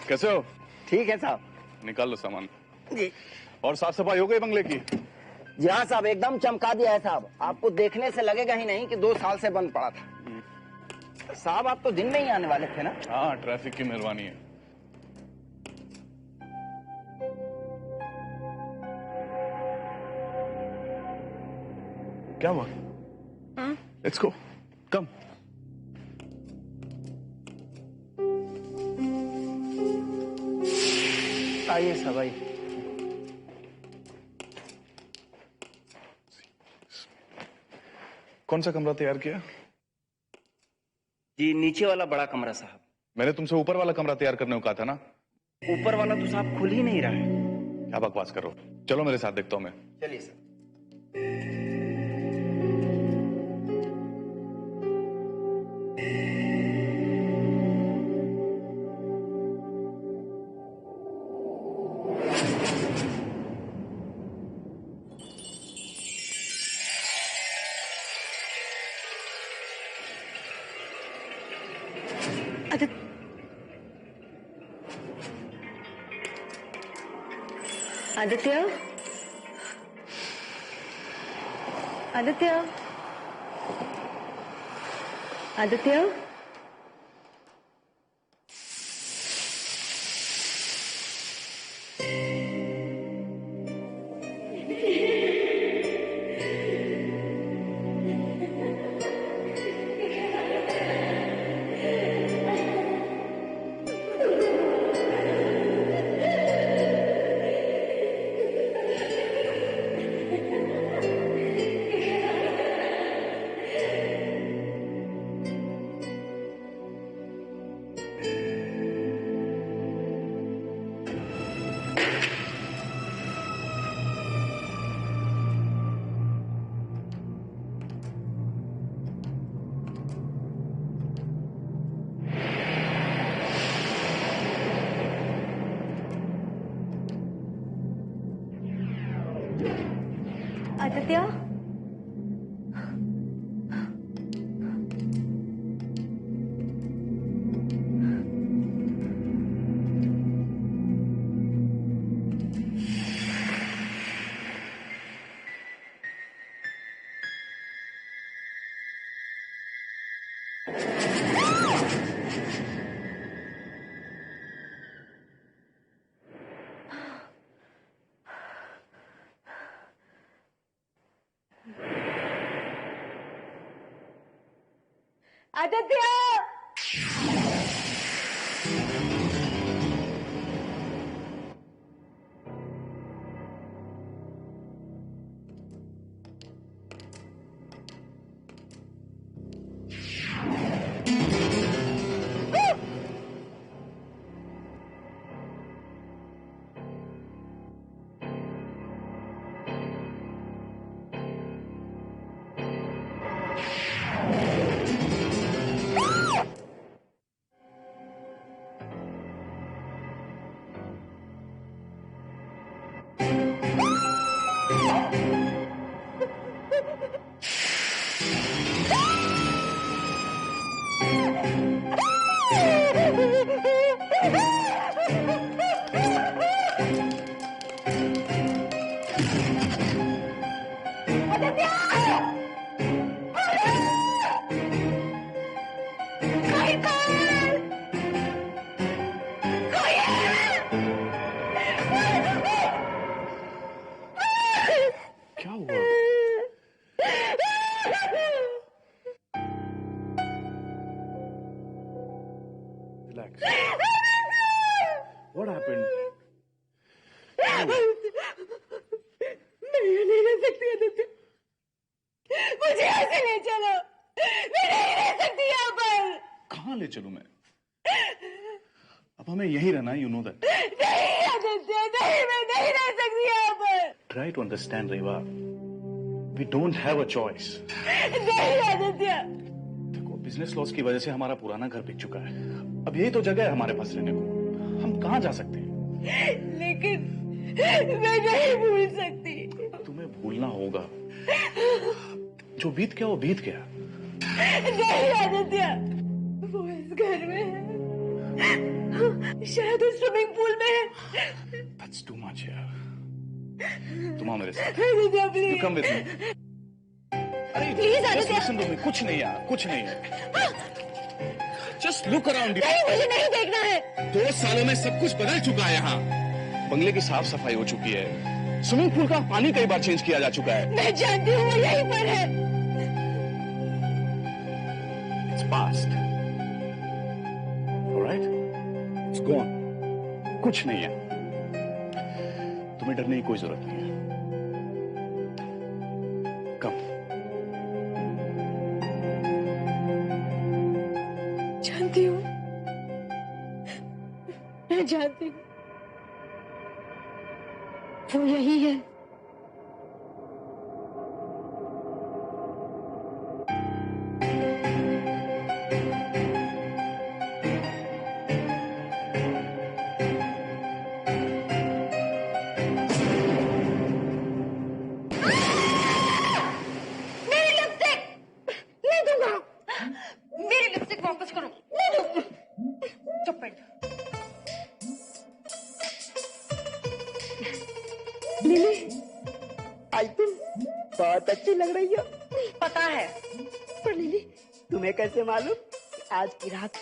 कैसे हो? ठीक है साहब। निकाल लो सामान जी। और साफ सफाई हो गई बंगले की? जी हाँ साहब, एकदम चमका दिया है साहब। आपको देखने से लगेगा ही नहीं कि 2 साल से बंद पड़ा था। साहब आप तो दिन में ही आने वाले थे ना? हाँ, ट्रैफिक की मेहरबानी है। क्या हुआ? लेट्स गो, कम। आइए साहब आइए। कौन सा कमरा तैयार किया? जी नीचे वाला बड़ा कमरा साहब। मैंने तुमसे ऊपर वाला कमरा तैयार करने को कहा था ना। ऊपर वाला तो साहब खुल ही नहीं रहा है। क्या बकवास कर रहे हो? चलो मेरे साथ, देखता हूं मैं। चलिए सर। आदित्य, आदित्य, आदित्य, आदित्य, आदित्य, क्या हुआ? Relax. What happened? मैं यहाँ नहीं रह सकती आदित्य, मुझे यहाँ से ले चलो। मैं नहीं रह सकती यहाँ पर। कहाँ ले चलूं मैं? अब हमें यहीं रहना है, you know that. नहीं आदित्य, नहीं, मैं नहीं रह सकती यहाँ पर। Try to understand, Reva. We don't have a choice. नहीं आदित्य। देखो, बिजनेस लॉस की वजह से हमारा पुराना घर बिक चुका है। अब यही तो जगह है हमारे पास रहने को। हम कहाँ जा सकते हैं? लेकिन मैं नहीं भूल सकती। तुम्हें भूलना होगा। जो बीत गया वो बीत गया। नहीं आदित्य, वो इस घर में है, शायद उस स्विमिंग पूल में है। That's too much यार। तुम आओ मेरे साथ। Aditya You please. come with me। अरे Please, just Aditya. listen to me। कुछ नहीं यार, कुछ नहीं है। Just look around you। नहीं, मुझे नहीं देखना है। 2 सालों में सब कुछ बदल चुका है यहाँ। बंगले की साफ सफाई हो चुकी है। स्विमिंग पूल का पानी कई बार चेंज किया जा चुका है। मैं जानती हूँ वो यहीं पर है। It's past। Alright? It's gone। कुछ नहीं है। तुम्हें डरने की कोई जरूरत नहीं है। Come। जानती हूँ, मैं जानती हूँ वो यही है। मेरी लिपस्टिक नहीं दूंगा। मेरी लिपस्टिक वापस करो। नहीं दूंगा। चुप बैठ। लिली, आज तुम बहुत अच्छी लग रही हो। पता है। पर लिली, तुम्हें कैसे मालूम कि आज की रात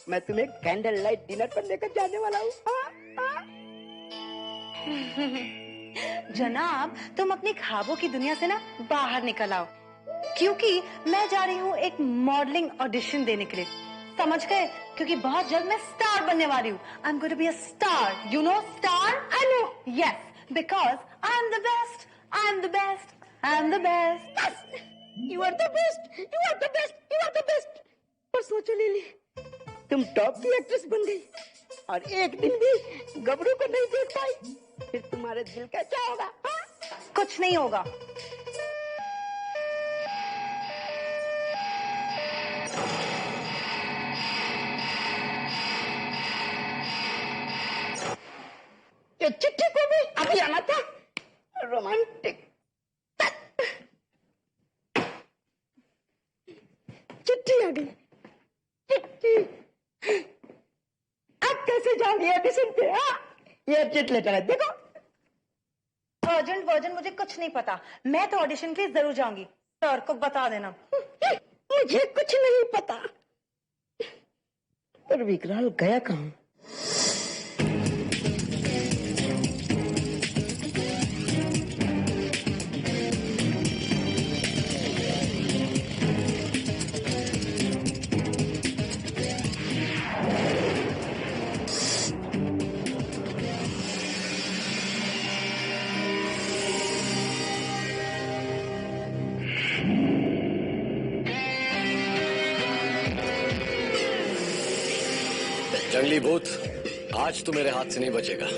मैं तुम्हें कैंडल लाइट डिनर पर लेकर जाने वाला हूँ? जनाब, तुम अपनी ख्वाबों की दुनिया से ना बाहर निकल आओ, क्योंकि मैं जा रही हूँ एक मॉडलिंग ऑडिशन देने के लिए। समझ गए? क्योंकि बहुत जल्द मैं स्टार बनने वाली हूँ। I am going to be a star. You know star? I know. Yes, because I am the best. I am the best. I am the best. You are the best, you are the best, you are the best. पर सोचो lily, तुम top की actress बन गई और एक दिन भी गबरू को नहीं देख पाई, फिर तुम्हारे दिल का क्या होगा? हाँ? कुछ नहीं होगा। ये चिट्ठी को भी अभी आना था। रोमांटिक चिट्ठी आ गई। चिट्ठी अब कैसे जाओगी ऑडिशन पे? हाँ, ये चिट लेटर है, देखो। वर्जन मुझे कुछ नहीं पता। मैं तो ऑडिशन के लिए जरूर जाऊंगी। सर को बता देना। मुझे कुछ नहीं पता। पर विकराल गया कहाँ? जंगली भूत, आज तू मेरे हाथ से नहीं बचेगा।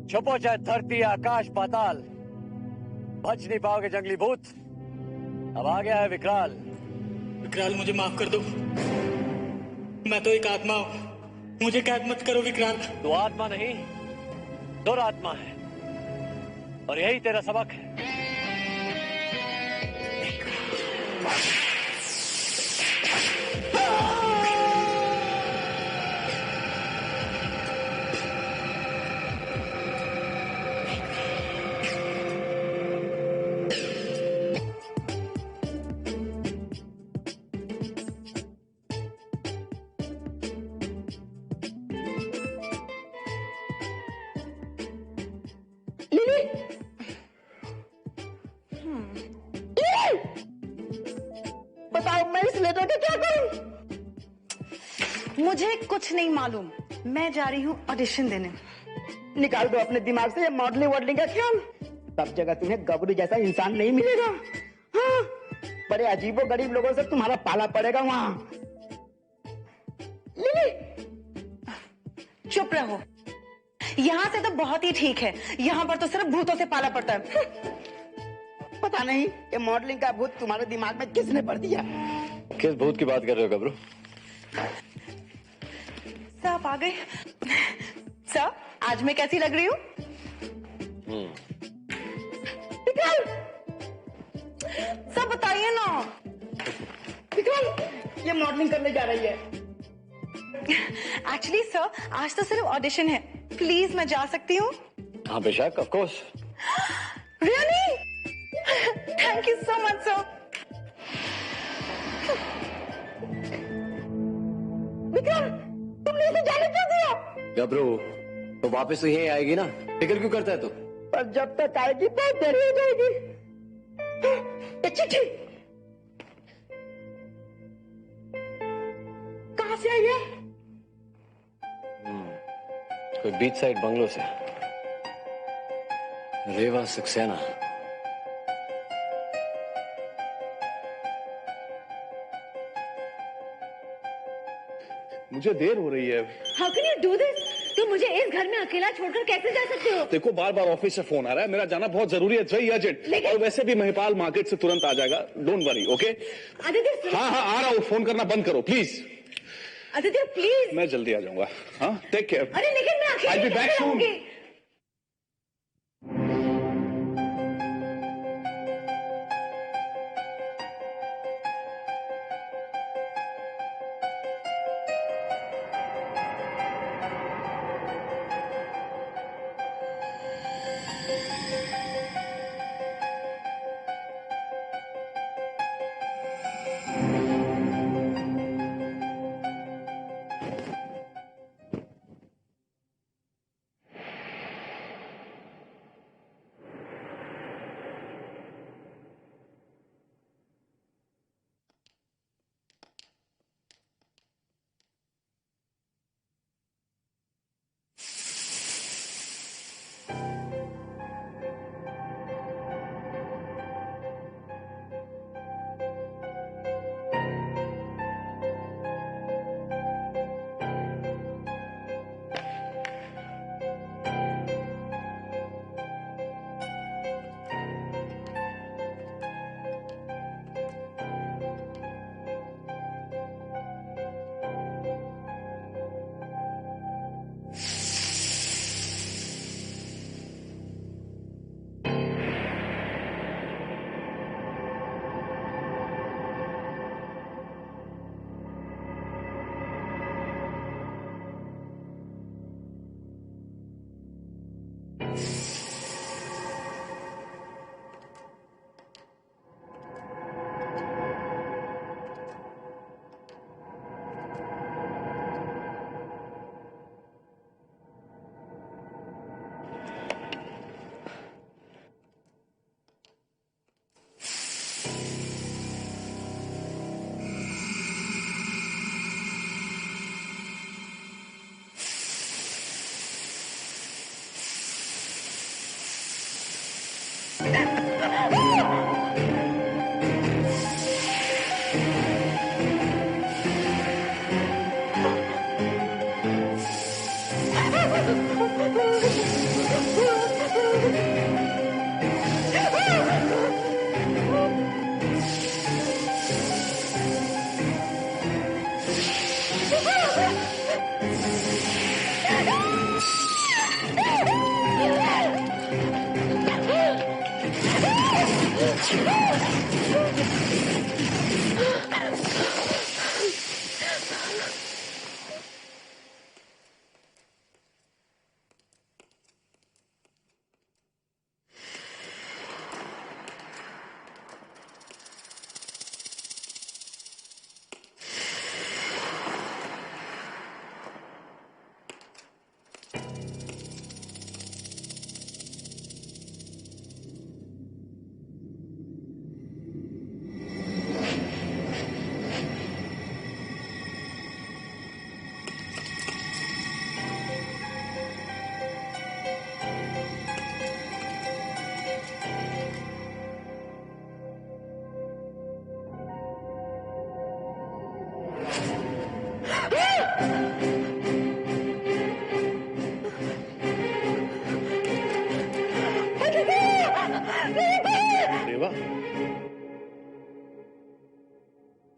छुपो चाहे धरती आकाश पाताल, बच नहीं पाओगे जंगली भूत। अब आ गया है विकराल। विकराल, मुझे माफ कर दो। मैं तो एक आत्मा हूँ, मुझे कैद मत करो विकराल। तू आत्मा नहीं, दुरात्मा है, और यही तेरा सबक है। मुझे कुछ नहीं मालूम। मैं जा रही हूँ ऑडिशन देने। निकाल दो अपने दिमाग से ये मॉडलिंग वॉडलिंग का ख्याल। सब जगह तुम्हें गबरू जैसा इंसान नहीं मिलेगा। हाँ, बड़े अजीबो गरीब लोगों से तुम्हारा पाला पड़ेगा वहां। लिली, चुप रहो। यहाँ से तो बहुत ही ठीक है, यहाँ पर तो सिर्फ भूतों से पाला पड़ता है। पता नहीं ये मॉडलिंग का भूत तुम्हारे दिमाग में किसने भर दिया। किस भूत की बात कर रहे हो गबरू? सर आप आ गए। सर आज मैं कैसी लग रही हूँ? सब बताइए ना। ये मॉडलिंग करने जा रही है। एक्चुअली सर आज तो सिर्फ ऑडिशन है, प्लीज मैं जा सकती हूँ? हाँ बेशक, of course. Really? Thank you so much sir. Vikram, तुमने इसे जाने क्यों दिया? गबरू तो वापस तो यही आएगी ना, फिक्र क्यों करता है तू? पर जब तक आएगी बहुत देरी हो जाएगी। ये चिट्ठी कहां से आई है? कोई बीच साइड बंगलो से। रेवा सक्सेना। मुझे देर हो रही है। How can you do this? तुम मुझे इस घर में अकेला छोड़कर कैसे जा सकते हो? देखो बार बार ऑफिस से फोन आ रहा है, मेरा जाना बहुत जरूरी है, वेरी अर्जेंट। और वैसे भी महिपाल मार्केट से तुरंत आ जाएगा, डोंट वरी, ओके? आदित्य हाँ हाँ आ रहा हूँ, फोन करना बंद करो प्लीज। आदित्य प्लीज। मैं जल्दी आ जाऊंगा। हाँ टेक केयर। अरे लेकिन मैं I'll अकेली be back कैसे soon. रहूंगी?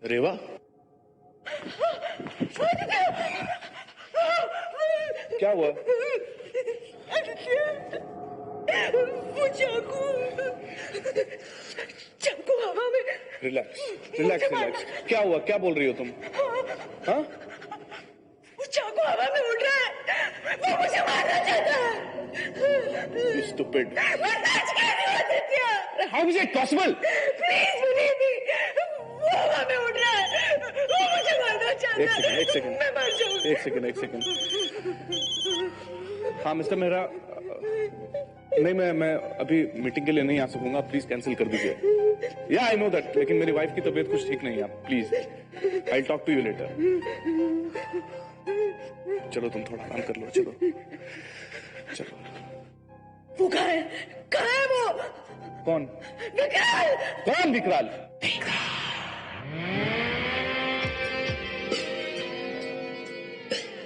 रेवा, रेवा, क्या हुआ? वो चाकू हवा में। Relax, relax, relax. क्या हुआ? क्या बोल रही हो तुम? हाँ? वो चाकू हवा में उड़ रहा है, वो मुझे मारना चाहता है। Stupid. मैं सच कह रही हूँ Aditya. How is it possible? Please believe me, वो हवा में उड़ रहा है, वो मुझे मारना चाहता है। एक सेकंड। मैं मर जाऊंगी। एक सेकंड। हाँ मिस्टर मेहरा, नहीं मैं अभी मीटिंग के लिए नहीं आ सकूंगा, प्लीज कैंसिल कर दीजिए। या आई नो दैट, लेकिन मेरी वाइफ की तबीयत कुछ ठीक नहीं है, आप please, I talk to you later. चलो तुम थोड़ा आराम कर लो, चलो। वो कहाँ है वो? कौन? विकराल। कौन विकराल?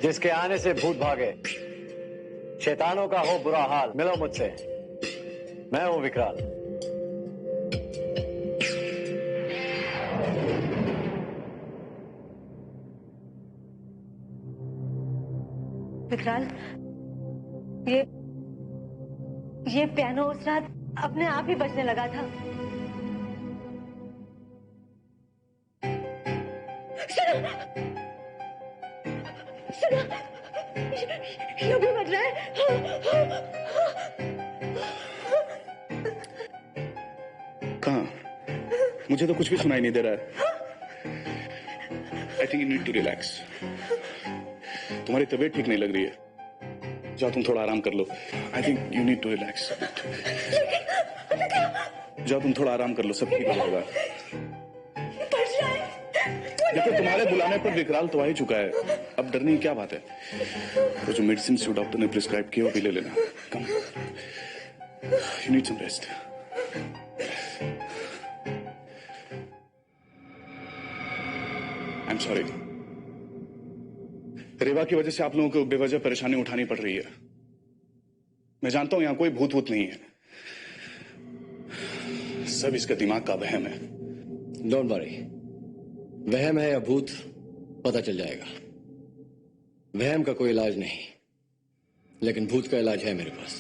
जिसके आने से भूत भागे, शैतानों का हो बुरा हाल, मिलो मुझसे, मैं हूं विकराल। विकराल, ये पियानो उस रात अपने आप ही बजने लगा था। सुनो, ये भी बज रहा है। कहाँ? मुझे तो कुछ भी सुनाई नहीं दे रहा है। I think you need to relax. तुम्हारी तबीयत ठीक नहीं लग रही है, जाओ तुम थोड़ा आराम कर लो। I think you need to relax. जाओ तुम थोड़ा आराम कर लो, सब ठीक हो जाएगा। देखो तुम्हारे बुलाने पर विकराल तो आ ही चुका है, अब डरने की क्या बात है। वो जो मेडिसिन जो डॉक्टर ने प्रिस्क्राइब किया वो भी ले लेना। Come, you need some rest. I am sorry, Reva की वजह से आप लोगों को बेवजह परेशानी उठानी पड़ रही है। मैं जानता हूं यहां कोई भूत वूत नहीं है, सब इसका दिमाग का वहम है। डोंट वरी, वहम है या भूत पता चल जाएगा। वहम का कोई इलाज नहीं, लेकिन भूत का इलाज है मेरे पास।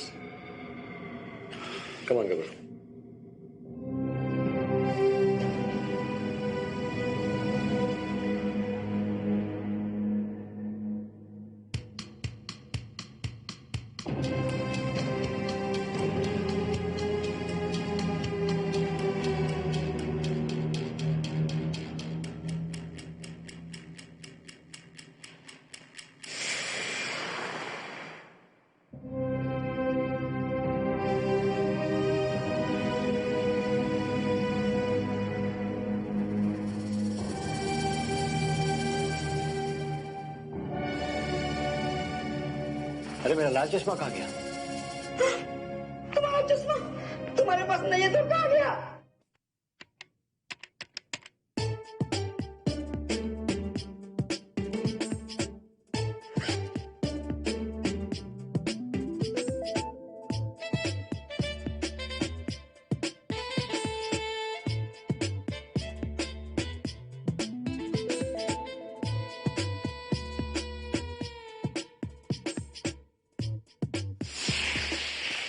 कम ऑन गबरू। अरे मेरा लाल चश्मा कहाँ गया? तुम्हारा चश्मा तुम्हारे पास नहीं है तो कहाँ गया?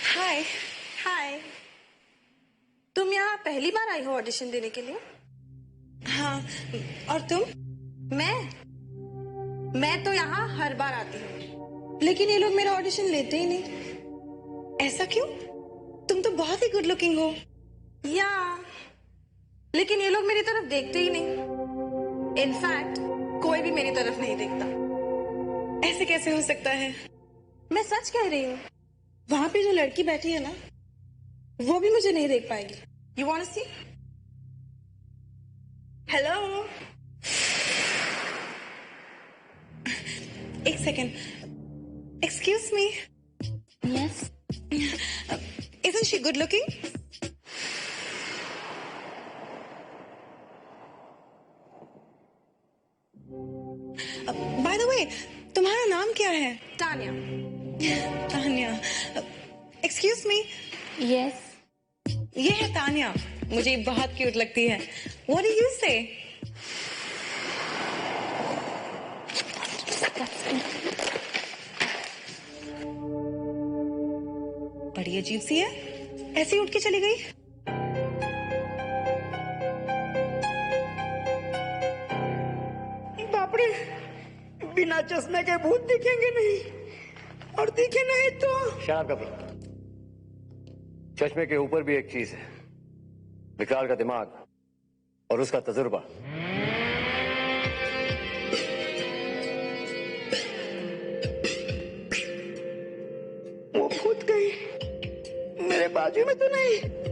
हाय हाय, तुम यहाँ पहली बार आई हो ऑडिशन देने के लिए? हाँ, और तुम? मैं तो यहाँ हर बार आती हूँ, लेकिन ये लोग मेरा ऑडिशन लेते ही नहीं। ऐसा क्यों? तुम तो बहुत ही गुड लुकिंग हो। या लेकिन ये लोग मेरी तरफ देखते ही नहीं। इनफैक्ट कोई भी मेरी तरफ नहीं देखता। ऐसे कैसे हो सकता है? मैं सच कह रही हूँ। वहां पे जो लड़की बैठी है ना, वो भी मुझे नहीं देख पाएगी। You want to see? Hello, एक second. Excuse me. Yes, Isn't she good looking? By the way, तुम्हारा नाम क्या है? Tanya. Tanya. Excuse me. Yes. ये है तान्या। मुझे ये बहुत क्यूट लगती है। What do you say? बड़ी अजीब सी है, ऐसे ही उठ के चली गई। बाप रे, बिना चश्मे के भूत दिखेंगे नहीं, और दिखे नहीं तो शराब का चश्मे के ऊपर भी एक चीज है, विकराल का दिमाग और उसका तजुर्बा। वो कूद गई, मेरे बाजू में तो नहीं।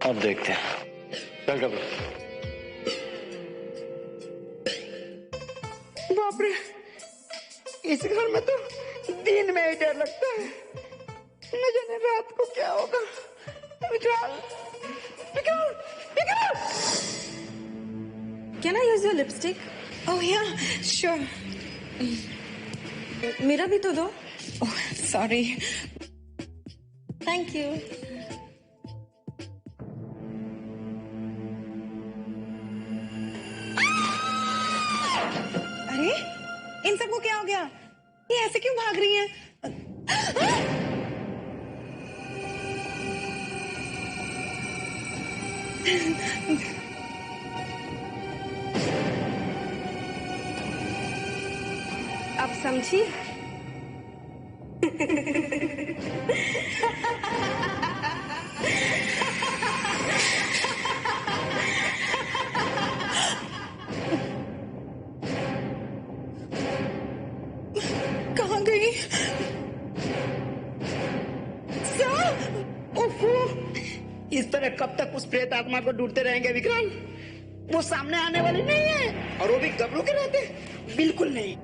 अब देखते हैं। चल कब बाप रे, इस घर में तो दिन में ही डर लगता है, न जाने रात को क्या होगा। विकराल, विकराल, विकराल! Can I use your lipstick? Oh yeah, sure. मेरा भी तो दो। Oh, sorry. Thank you. अरे, इन सबको क्या हो गया? ये ऐसे क्यों भाग रही हैं? अब समझी? कहाँ गई? इस तरह कब तक उस प्रेत आत्मा को ढूंढते रहेंगे विकराल? वो सामने आने वाली नहीं है, और वो भी गबरू के नाते बिल्कुल नहीं।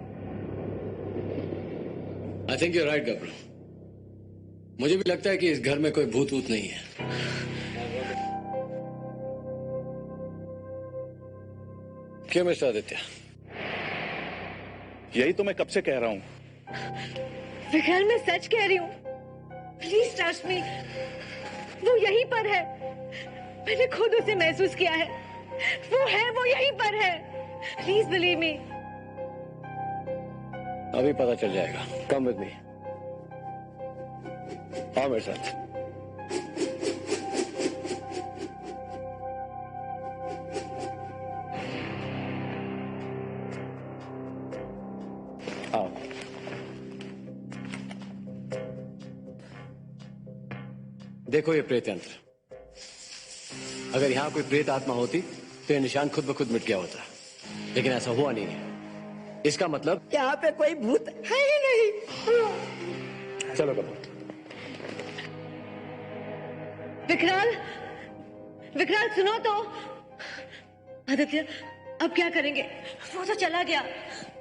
आई थिंक यू राइट गबरू। मुझे भी लगता है कि इस घर में कोई भूत वूत नहीं है। क्यों मिस्टर आदित्य? यही तो मैं कब से कह रहा हूं। विकराल, मैं सच कह रही हूँ, प्लीज ट्रस्ट मी, वो यहीं पर है। मैंने खुद उसे महसूस किया है, वो यहीं पर है। Please believe me. अभी पता चल जाएगा। कम विद मी, आओ मेरे साथ। आओ। देखो ये प्रेत यंत्र। अगर यहां कोई प्रेत आत्मा होती तो ये निशान खुद ब खुद मिट गया होता, लेकिन ऐसा हुआ नहीं है। इसका मतलब यहाँ पे कोई भूत है ही नहीं। चलो करो। विकराल, विकराल सुनो तो। आदित्य, अब क्या करेंगे? वो तो चला गया।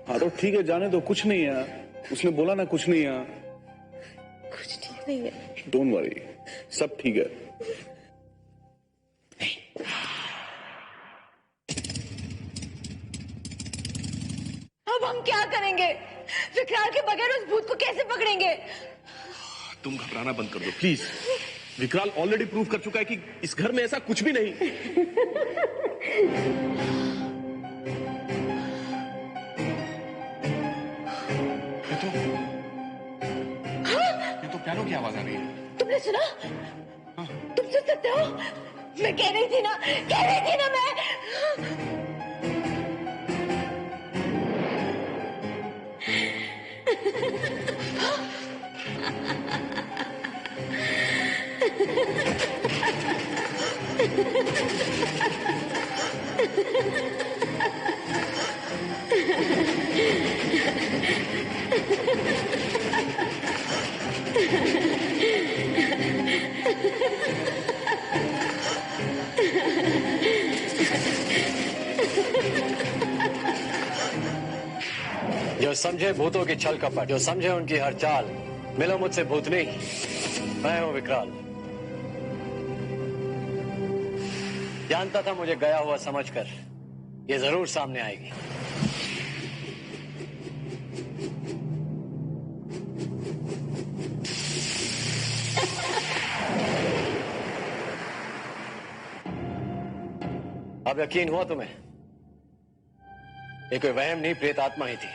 हाँ तो ठीक है, जाने दो, कुछ नहीं है। उसने बोला ना कुछ नहीं है। कुछ ठीक नहीं है। डोंट वरी, सब ठीक है। अब हम क्या करेंगे? विकराल के बगैर उस भूत को कैसे पकड़ेंगे? तुम घबराना बंद कर दो प्लीज। विकराल ऑलरेडी प्रूव कर चुका है कि इस घर में ऐसा कुछ भी नहीं। ये तो पियानो की आवाज आ रही है। तुमने सुना? तुम सुन सकते हो? मैं कह रही थी ना मैं। जो समझे भूतों की छल कपट, जो समझे उनकी हर चाल, मिलो मुझसे भूतनी, मैं हूं विकराल। जानता था मुझे गया हुआ समझकर ये जरूर सामने आएगी। अब यकीन हुआ तुम्हें? ये कोई वहम नहीं, प्रेत आत्मा ही थी।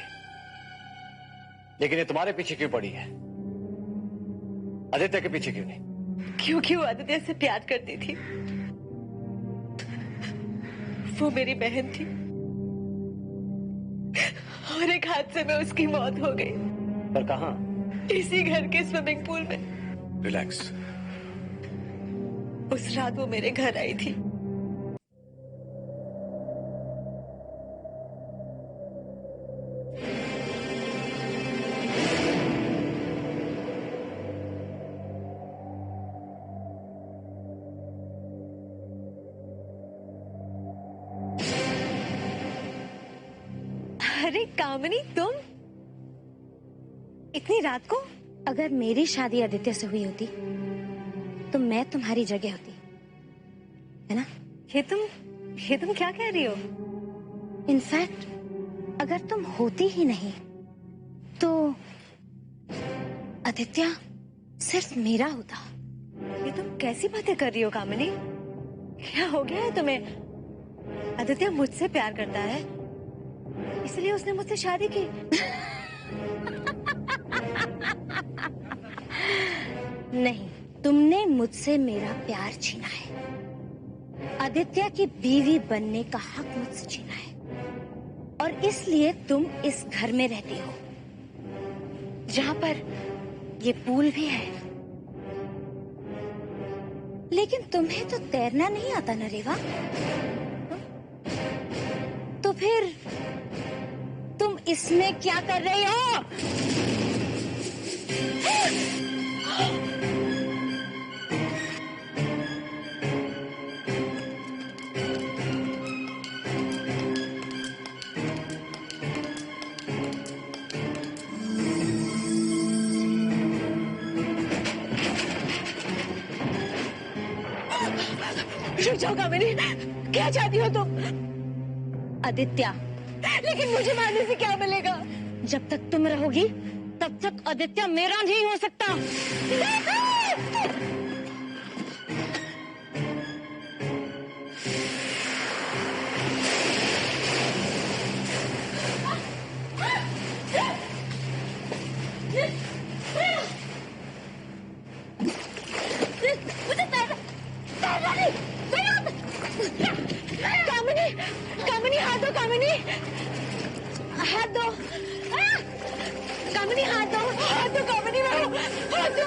लेकिन ये तुम्हारे पीछे क्यों पड़ी है? आदित्य के पीछे क्यों नहीं? क्योंकि वो आदित्य से प्यार करती थी। वो मेरी बहन थी और एक हादसे में उसकी मौत हो गई। पर कहां? इसी घर के स्विमिंग पूल में। रिलैक्स। उस रात वो मेरे घर आई थी। अरे कामिनी, तुम इतनी रात को? अगर मेरी शादी आदित्य से हुई होती तो मैं तुम्हारी जगह होती, है ना? ये तुम क्या कह रही हो? इनफैक्ट अगर तुम होती ही नहीं तो आदित्य सिर्फ मेरा होता। ये तुम कैसी बातें कर रही हो कामिनी? क्या हो गया है तुम्हें? आदित्य मुझसे प्यार करता है, इसलिए उसने मुझसे शादी की। नहीं, तुमने मुझसे मेरा प्यार छीना है। आदित्य की बीवी बनने का हक मुझसे छीना है और इसलिए तुम इस घर में रहती हो जहां पर ये पूल भी है। लेकिन तुम्हें तो तैरना नहीं आता ना रेवा? तो फिर तुम इसमें क्या कर रही हो? रुक जाओ कामिनी, क्या चाहती हो तुम? आदित्य। लेकिन मुझे मारने से क्या मिलेगा? जब तक तुम रहोगी तब तक आदित्य मेरा नहीं हो सकता। कामिनी, कामिनी हाथ दो, कामिनी हाथ दो, कामिनी हाथ दो, हाथ दो कामिनी, हाथ दो।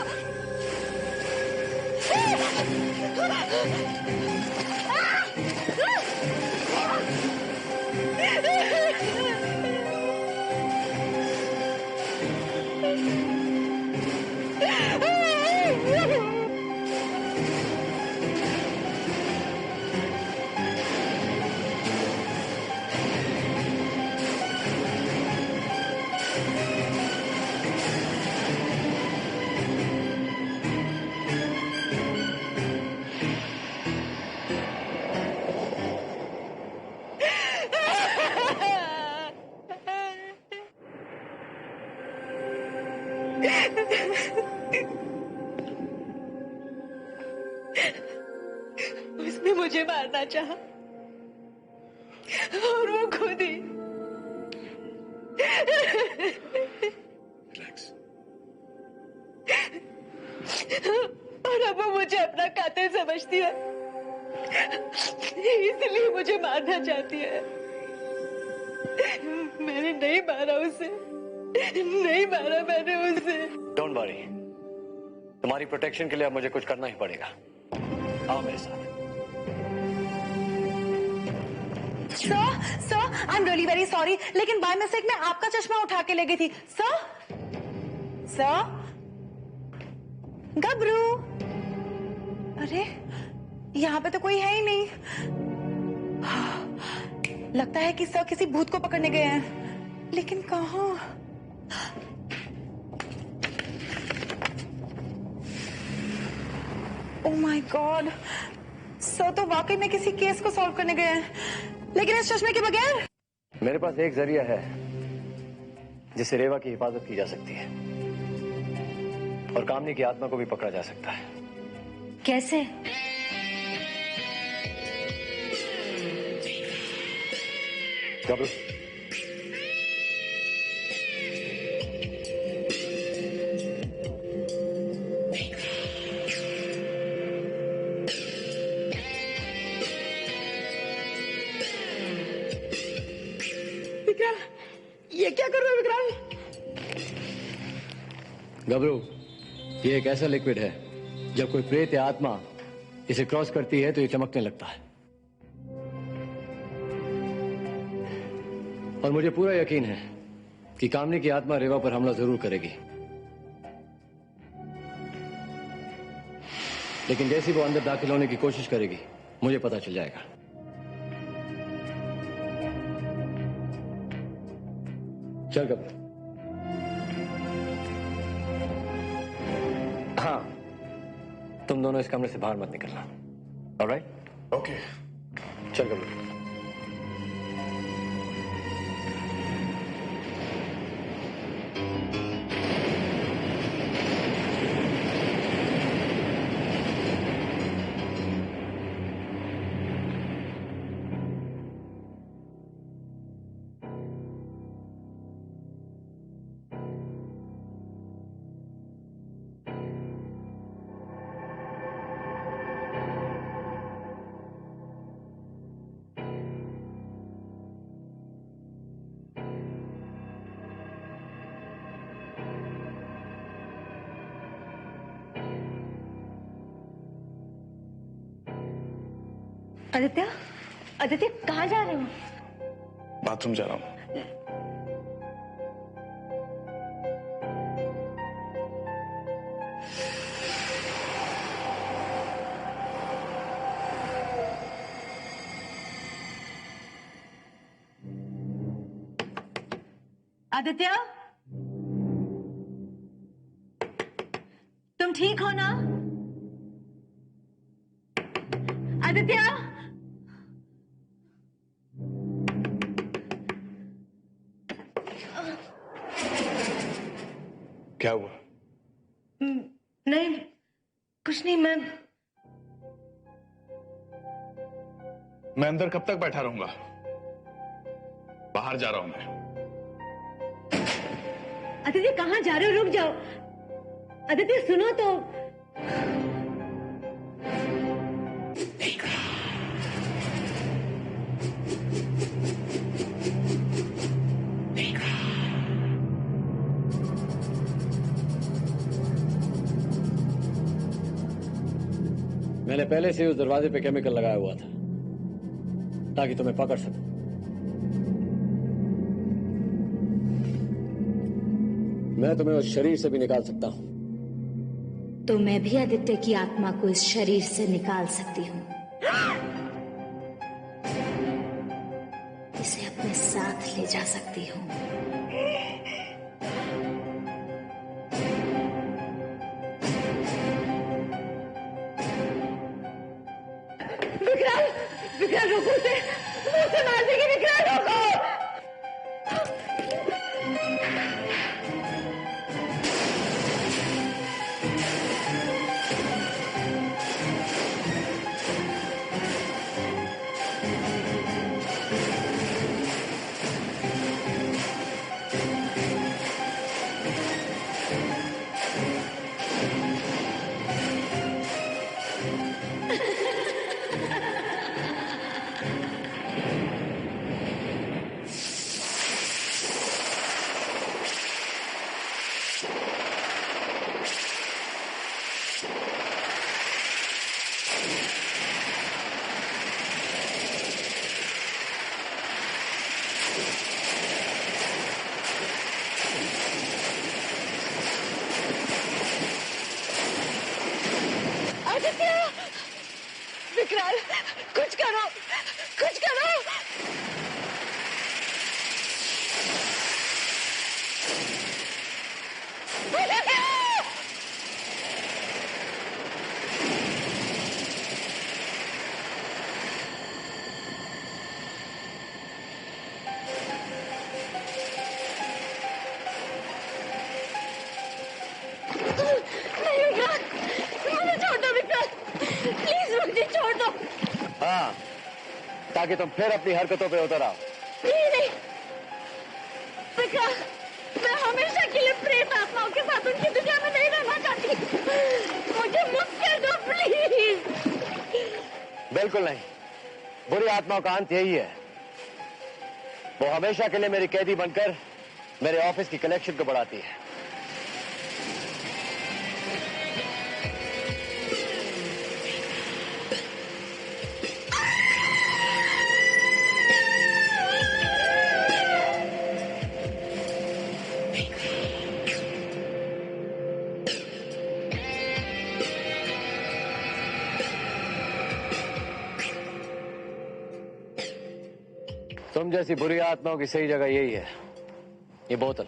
उसने मुझे मारना चाहा और वो खुद ही। रिलैक्स। और अब वो मुझे अपना कातिल समझती है, इसलिए मुझे मारना चाहती है। मैंने नहीं मारा उसे, नहीं मारा मैंने उसे। डोंट वरी, तुम्हारी प्रोटेक्शन के लिए अब मुझे कुछ करना ही पड़ेगा। आओ मेरे साथ। Sir, I am really very sorry, लेकिन बाय मिस्टेक मैं आपका चश्मा उठा के ले गई थी। सर, गबरू। अरे यहाँ पे तो कोई है ही नहीं। लगता है कि सर किसी भूत को पकड़ने गए हैं, लेकिन कहाँ? ओह माय गॉड, सर तो वाकई में किसी केस को सॉल्व करने गए हैं, लेकिन इस चश्मे के बगैर। मेरे पास एक जरिया है जिससे रेवा की हिफाजत की जा सकती है और कामनी की आत्मा को भी पकड़ा जा सकता है। कैसे? गबरू, विक्रम, ये क्या कर रहे हो विक्रम? गबरू, ये एक ऐसा लिक्विड है जब कोई प्रेत या आत्मा इसे क्रॉस करती है तो ये चमकने लगता है। और मुझे पूरा यकीन है कि कामनी की आत्मा रेवा पर हमला जरूर करेगी, लेकिन जैसे वो अंदर दाखिल होने की कोशिश करेगी मुझे पता चल जाएगा। चल गबरू। हाँ, तुम दोनों इस कमरे से बाहर मत निकलना। ऑलराइट? ओके। चल गबरू। आदित्य, आदित्य कहाँ जा रहे हो? बाथरूम जा रहा हूँ। आदित्य, तुम ठीक हो ना? आदित्य, क्या हुआ? नहीं, कुछ नहीं। मैं अंदर कब तक बैठा रहूंगा? बाहर जा रहा हूं मैं। आदित्य कहाँ जा रहे हो? रुक जाओ। आदित्य सुनो तो। मैंने पहले से उस दरवाजे पे केमिकल लगाया हुआ था ताकि तुम्हें पकड़ सकूं। मैं तुम्हें उस शरीर से भी निकाल सकता हूं। तो मैं भी आदित्य की आत्मा को इस शरीर से निकाल सकती हूँ। इसे अपने साथ ले जा सकती हूँ। विक्रम, विक्रम रुको, मुझसे मार देगी। विक्रम रुको। विकराल, कुछ करो, कुछ करो। ताकि तुम फिर अपनी हरकतों पे उतर आओ। नहीं विक्रांत, मैं हमेशा के लिए प्रेत आत्माओं के साथ उनकी दुनिया में नहीं रहना चाहती। मुझे मुक्त कर दो प्लीज। बिल्कुल नहीं, बुरी आत्माओं का अंत यही है, वो हमेशा के लिए मेरी कैदी बनकर मेरे ऑफिस की कलेक्शन को बढ़ाती है। तुम जैसी बुरी आत्माओं की सही जगह यही है, ये बोतल।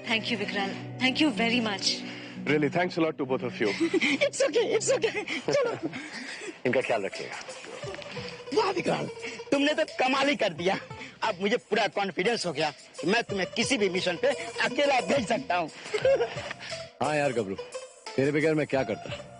Thank you Vikrant, thank you very much. Really, thanks a lot to both of you. It's okay चलो। इनका ख्याल रखिएगा। वाह विक्रांत, तुमने तो कमाल ही कर दिया। अब मुझे पूरा कॉन्फिडेंस हो गया कि मैं तुम्हें किसी भी मिशन पे अकेला भेज सकता हूँ। हाँ यार गबरू, तेरे बगैर मैं क्या करता।